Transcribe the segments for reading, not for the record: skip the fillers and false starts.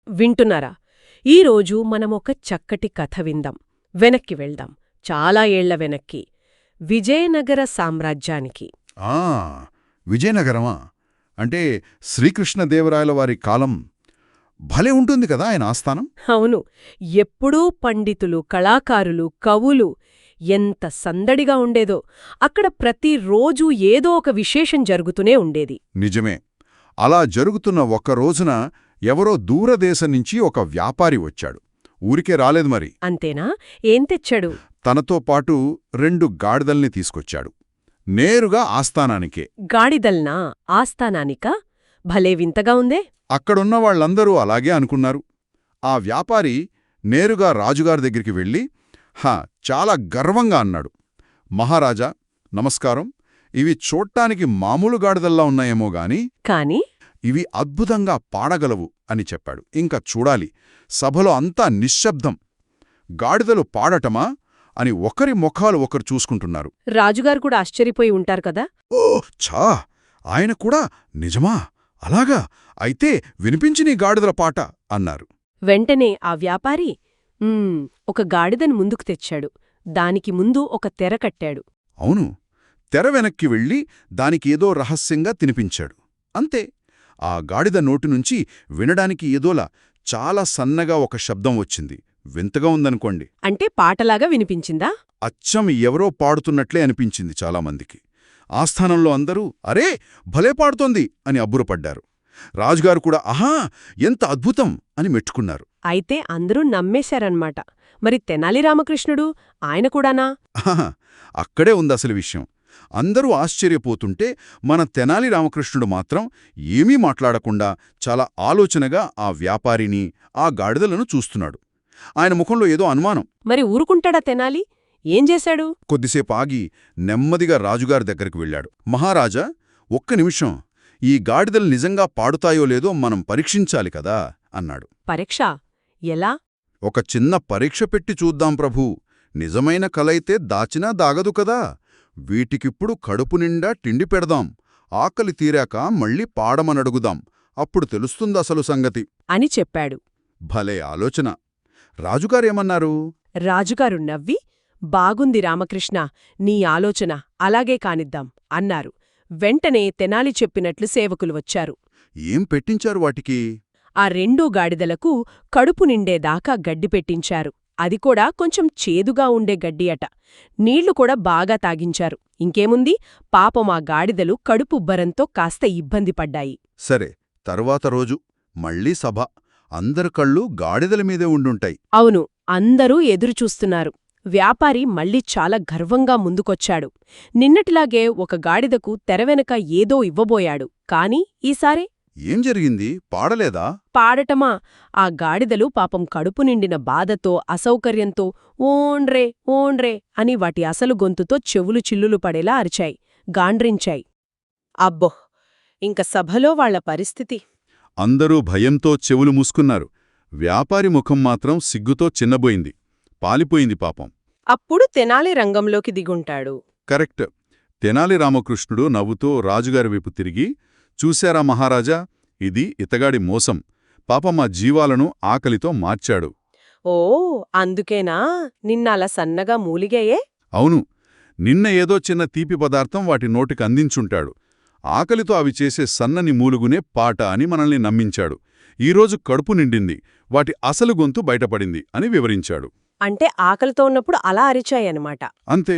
వింటున్నారా? ఈరోజు మనమొక చక్కటి కథ విందాం. వెనక్కి వెళ్దాం, చాలా ఏళ్ల వెనక్కి, విజయనగర సామ్రాజ్యానికి. ఆ విజయనగరమా? అంటే శ్రీకృష్ణదేవరాయల వారి కాలం. భలే ఉంటుంది కదా ఆయన ఆస్థానం. అవును, ఎప్పుడూ పండితులు, కళాకారులు, కవులు. ఎంత సందడిగా ఉండేదో! అక్కడ ప్రతిరోజూ ఏదో ఒక విశేషం జరుగుతూనే ఉండేది. నిజమే. అలా జరుగుతున్న ఒక్క రోజున ఎవరో దూరదేశం నుంచి ఒక వ్యాపారి వచ్చాడు. ఊరికే రాలేదు మరి. అంతేనా? ఏం తెచ్చాడు? తనతో పాటు 2 గాడిదల్ని తీసుకొచ్చాడు. నేరుగా ఆస్థానానికే. గాడిదల్నా? ఆస్థానానికా? భలే వింతగా ఉందే. అక్కడున్న వాళ్ళందరూ అలాగే అనుకున్నారు. ఆ వ్యాపారి నేరుగా రాజుగారి దగ్గరికి వెళ్ళి చాలా గర్వంగా అన్నాడు, మహారాజా నమస్కారం. ఇవి చూడ్డానికి మామూలు గాడిదల్లా ఉన్నాయేమో కానీ ఇవి అద్భుతంగా పాడగలవు అని చెప్పాడు. ఇంకా చూడాలి. సభలో అంతా నిశ్శబ్దం. గాడిదలు పాడటమా అని ఒకరి ముఖాలు ఒకరు చూసుకుంటున్నారు. రాజుగారు కూడా ఆశ్చర్యపోయి ఉంటారు కదా. ఓ ఛా! ఆయన కూడా నిజమా? అలాగా? అయితే వినిపించి నీ గాడిదల పాట అన్నారు. వెంటనే ఆ వ్యాపారి ఒక గాడిదని ముందుకు తెచ్చాడు. దానికి ముందు ఒక తెర కట్టాడు. అవును, తెర వెనక్కి వెళ్ళి దానికేదో రహస్యంగా తినిపించాడు. అంతే. ఆ గాడిద నోటినుంచి వినడానికి ఏదోలా చాలా సన్నగా ఒక శబ్దం వచ్చింది. వింతగా ఉందనుకోండి. అంటే పాటలాగా వినిపించిందా? అచ్చం ఎవరో పాడుతున్నట్లే అనిపించింది చాలామందికి. ఆస్థానంలో అందరూ అరే భలే పాడుతోంది అని అబ్బురపడ్డారు. రాజుగారు కూడా ఆహా ఎంత అద్భుతం అని మెచ్చుకున్నారు. అయితే అందరూ నమ్మేశారన్మాట. మరి తెనాలి రామకృష్ణుడు, ఆయన కూడానా? ఆహా, అక్కడే ఉంది అసలు విషయం. అందరూ ఆశ్చర్యపోతుంటే మన తెనాలి రామకృష్ణుడు మాత్రం ఏమీ మాట్లాడకుండా చాలా ఆలోచనగా ఆ వ్యాపారిని, ఆ గాడిదలను చూస్తున్నాడు. ఆయన ముఖంలో ఏదో అనుమానం. మరి ఊరుకుంటాడా తెనాలి? ఏం చేశాడు? కొద్దిసేపు ఆగి నెమ్మదిగా రాజుగారి దగ్గరికి వెళ్ళాడు. మహారాజా, ఒక్క నిమిషం. ఈ గాడిదలు నిజంగా పాడుతాయో లేదో మనం పరీక్షించాలి కదా అన్నాడు. పరీక్ష? ఎలా? ఒక చిన్న పరీక్ష పెట్టి చూద్దాం ప్రభూ. నిజమైన కలైతే దాచినా దాగదు కదా. వీటికిప్పుడు కడుపు నిండా తిండి పెడదాం. ఆకలి తీరాక మళ్ళీ పాడమనడుగుదాం. అప్పుడు తెలుస్తుందసలు సంగతి అని చెప్పాడు. భలే ఆలోచన. రాజుగారేమన్నారు? రాజుగారు నవ్వి, బాగుంది రామకృష్ణ, నీ ఆలోచన, అలాగే కానిద్దాం అన్నారు. వెంటనే తెనాలి చెప్పినట్లు సేవకులు వచ్చారు. ఏం పెట్టించారు వాటికి? ఆ 2 గాడిదలకు కడుపు నిండేదాకా గడ్డి పెట్టించారు. అది కూడా కొంచెం చేదుగా ఉండే గడ్డి అట. నీళ్లు కూడా బాగా తాగించారు. ఇంకేముంది, పాపం ఆ గాడిదలు కడుపుబ్బరంతో కాస్త ఇబ్బంది పడ్డాయి. సరే, తరువాత రోజు మళ్ళీ సభ. అందరి కళ్ళు గాడిదల మీదే ఉండుంటాయి. అవును, అందరూ ఎదురుచూస్తున్నారు. వ్యాపారి మళ్ళీ చాలా గర్వంగా ముందుకొచ్చాడు. నిన్నటిలాగే ఒక గాడిదకు తెరవెనక ఏదో ఇవ్వబోయాడు. కాని ఈసారి ఏం జరిగింది? పాడలేదా? పాడటమా? ఆ గాడిదలు పాపం కడుపు నిండిన బాధతో, అసౌకర్యంతో ఓండ్రే ఓండ్రే అని వాటి అసలు గొంతుతో చెవులు చిల్లులు పడేలా అరిచాయి, గాండ్రించాయి. అబ్బో, ఇంక సభలో వాళ్ల పరిస్థితి. అందరూ భయంతో చెవులు మూసుకున్నారు. వ్యాపారి ముఖం మాత్రం సిగ్గుతో చిన్నబోయింది, పాలిపోయింది పాపం. అప్పుడు తెనాలి రంగంలోకి దిగుంటాడు. కరెక్ట్. తెనాలి రామకృష్ణుడు నవ్వుతో రాజుగారి వైపు తిరిగి, చూశారా మహారాజా, ఇది ఇతగాడి మోసం. పాపం మా జీవాలను ఆకలితో మార్చాడు. ఓ, అందుకేనా నిన్నలా సన్నగా మూలిగాయే? అవును, నిన్న ఏదో చిన్న తీపి పదార్థం వాటి నోటికి అందించుంటాడు. ఆకలితో అవి చేసే సన్నని మూలుగునే పాట అని మనల్ని నమ్మించాడు. ఈరోజు కడుపు నిండింది, వాటి అసలు గొంతు బయటపడింది అని వివరించాడు. అంటే ఆకలితో ఉన్నప్పుడు అలా అరిచాయన్నమాట. అంతే.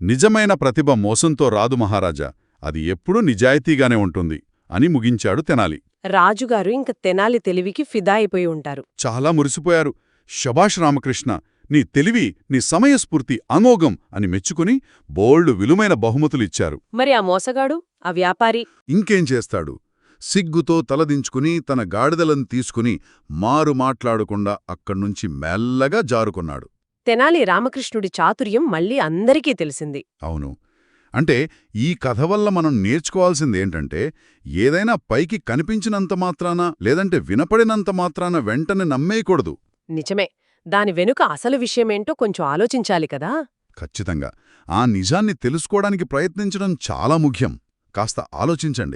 నిజమైన ప్రతిభ మోసంతో రాదు మహారాజా, అది ఎప్పుడూ నిజాయితీగానే ఉంటుంది అని ముగించాడు తెనాలి. రాజుగారు ఇంక తెనాలి తెలివికి ఫిదా అయిపోయి ఉంటారు. చాలా మురిసిపోయారు. శభాష్ రామకృష్ణ, నీ తెలివి, నీ సమయస్ఫూర్తి అమోఘం అని మెచ్చుకుని బోల్డు విలువైన బహుమతులు ఇచ్చారు. మరి ఆ మోసగాడు, ఆ వ్యాపారి? ఇంకేం చేస్తాడు? సిగ్గుతో తలదించుకుని తన గాడిదలను తీసుకుని మారు మాట్లాడకుండా అక్కడ్నుంచి మెల్లగా జారుకున్నాడు. తెనాలి రామకృష్ణుడి చాతుర్యం మళ్ళీ అందరికీ తెలిసింది. అవును. అంటే ఈ కథ వల్ల మనం నేర్చుకోవాల్సిందేంటంటే, ఏదైనా పైకి కనిపించినంత మాత్రాన లేదంటే వినపడినంత మాత్రాన వెంటనే నమ్మేయకూడదు. నిజమే. దాని వెనుక అసలు విషయమేంటో కొంచెం ఆలోచించాలి కదా. ఖచ్చితంగా. ఆ నిజాన్ని తెలుసుకోవడానికి ప్రయత్నించడం చాలా ముఖ్యం. కాస్త ఆలోచించండి.